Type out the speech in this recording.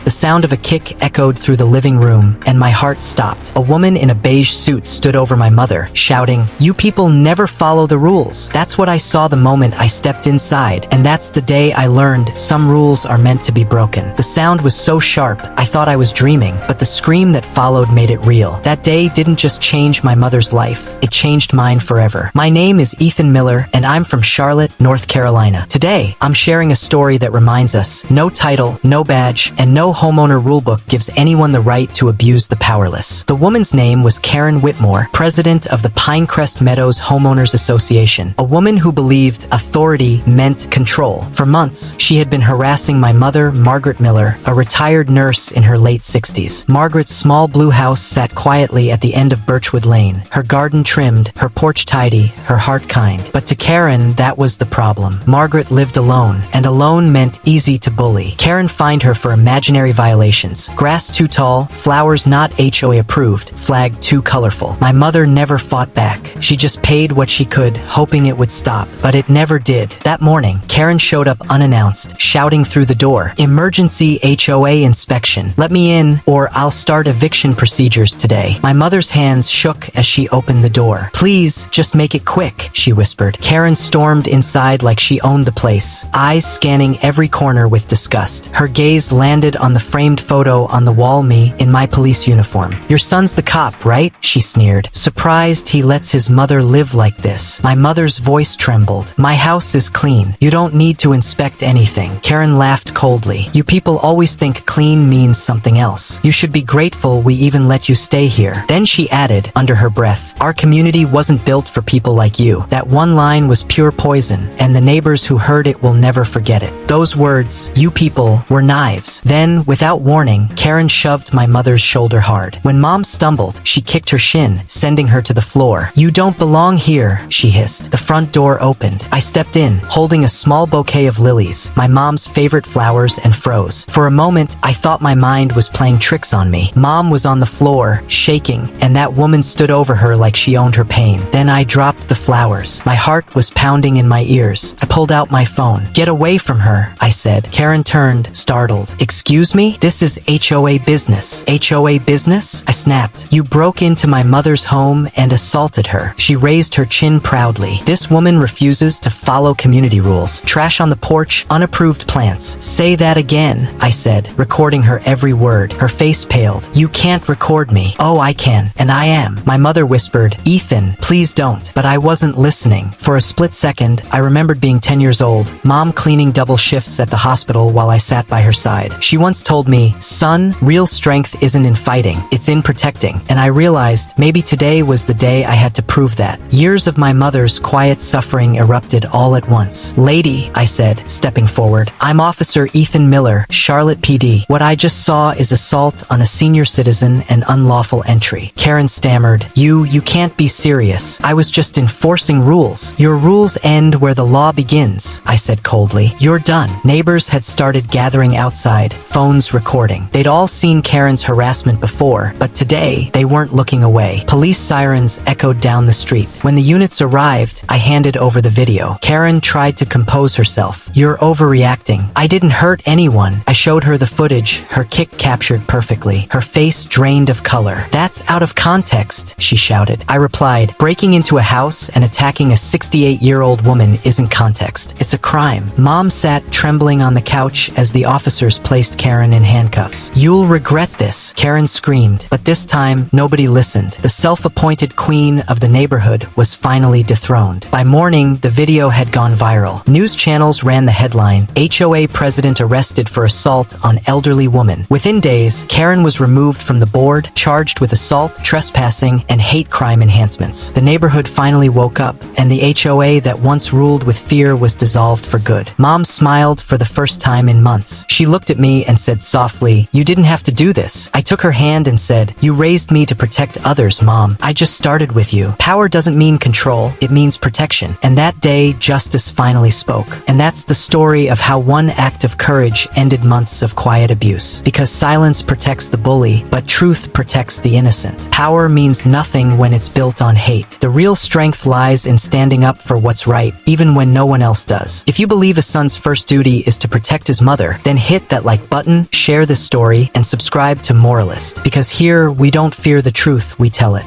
The sound of a kick echoed through the living room, and my heart stopped. A woman in a beige suit stood over my mother, shouting, "You people never follow the rules." That's what I saw the moment I stepped inside, and that's the day I learned some rules are meant to be broken. The sound was so sharp, I thought I was dreaming, but the scream that followed made it real. That day didn't just change my mother's life, it changed mine forever. My name is Ethan Miller, and I'm from Charlotte, North Carolina. Today, I'm sharing a story that reminds us, no title, no badge, and no homeowner rulebook gives anyone the right to abuse the powerless. The woman's name was Karen Whitmore, president of the Pinecrest Meadows Homeowners Association, a woman who believed authority meant control. For months, she had been harassing my mother, Margaret Miller, a retired nurse in her late 60s. Margaret's small blue house sat quietly at the end of Birchwood Lane, her garden trimmed, her porch tidy, her heart kind. But to Karen, that was the problem. Margaret lived alone, and alone meant easy to bully. Karen fined her for imaginary violations. Grass too tall, flowers not HOA approved, flag too colorful. My mother never fought back. She just paid what she could, hoping it would stop. But it never did. That morning, Karen showed up unannounced, shouting through the door, "Emergency HOA inspection. Let me in, or I'll start eviction procedures today." My mother's hands shook as she opened the door. "Please, just make it quick," she whispered. Karen stormed inside like she owned the place, eyes scanning every corner with disgust. Her gaze landed on the framed photo on the wall, me in my police uniform. "Your son's the cop, right?" she sneered. "Surprised he lets his mother live like this." My mother's voice trembled. "My house is clean. You don't need to inspect anything." Karen laughed coldly. "You people always think clean means something else. You should be grateful we even let you stay here." Then she added, under her breath, "Our community wasn't built for people like you." That one line was pure poison, and the neighbors who heard it will never forget it. Those words, "you people," were knives. Then, without warning, Karen shoved my mother's shoulder hard. When Mom stumbled, she kicked her shin, sending her to the floor. "You don't belong here," she hissed. The front door opened. I stepped in, holding a small bouquet of lilies, my mom's favorite flowers, and froze. For a moment, I thought my mind was playing tricks on me. Mom was on the floor, shaking, and that woman stood over her like she owned her pain. Then I dropped the flowers. My heart was pounding in my ears. I pulled out my phone. "Get away from her," I said. Karen turned, startled. "Excuse me? This is HOA business." "HOA business?" I snapped. "You broke into my mother's home and assaulted her." She raised her chin proudly. "This woman refuses to follow community rules. Trash on the porch, unapproved plants." "Say that again," I said, recording her every word. Her face paled. "You can't record me." "Oh, I can, and I am." My mother whispered, "Ethan, please don't." But I wasn't listening. For a split second, I remembered being 10 years old, Mom cleaning double shifts at the hospital while I sat by her side. She once told me, "Son, real strength isn't in fighting, it's in protecting." And I realized maybe today was the day I had to prove that. Years of my mother's quiet suffering erupted all at once. "Lady," I said, stepping forward, "I'm Officer Ethan Miller, Charlotte PD. What I just saw is assault on a senior citizen and unlawful entry." Karen stammered, You can't be serious. I was just enforcing rules." "Your rules end where the law begins," I said coldly. "You're done." Neighbors had started gathering outside, phones recording. They'd all seen Karen's harassment before, but today, they weren't looking away. Police sirens echoed down the street. When the units arrived, I handed over the video. Karen tried to compose herself. "You're overreacting." "I didn't hurt anyone." I showed her the footage, her kick captured perfectly, her face drained of color. "That's out of context," she shouted. I replied, "Breaking into a house and attacking a 68-year-old woman isn't context. It's a crime." Mom sat trembling on the couch as the officers placed Karen in handcuffs. "You'll regret this," Karen screamed. But this time, nobody listened. The self-appointed queen of the neighborhood was finally dethroned. By morning, the video had gone viral. News channels ran the headline, "HOA president arrested for assault on elderly woman." Within days, Karen was removed from the board, charged with assault, trespassing, and hate crime enhancements. The neighborhood finally woke up, and the HOA that once ruled with fear was dissolved for good. Mom smiled for the first time in months. She looked at me and said softly, "You didn't have to do this." I took her hand and said, "You raised me to protect others, Mom. I just started with you." Power doesn't mean control, it means protection. And that day, justice finally spoke. And that's the story of how one act of courage ended months of quiet abuse. Because silence protects the bully, but truth protects the innocent. Power means nothing when it's built on hate. The real strength lies in standing up for what's right, even when no one else does. If you believe a son's first duty is to protect his mother, then hit that like button button, share this story, and subscribe to Moralist, because here we don't fear the truth, we tell it.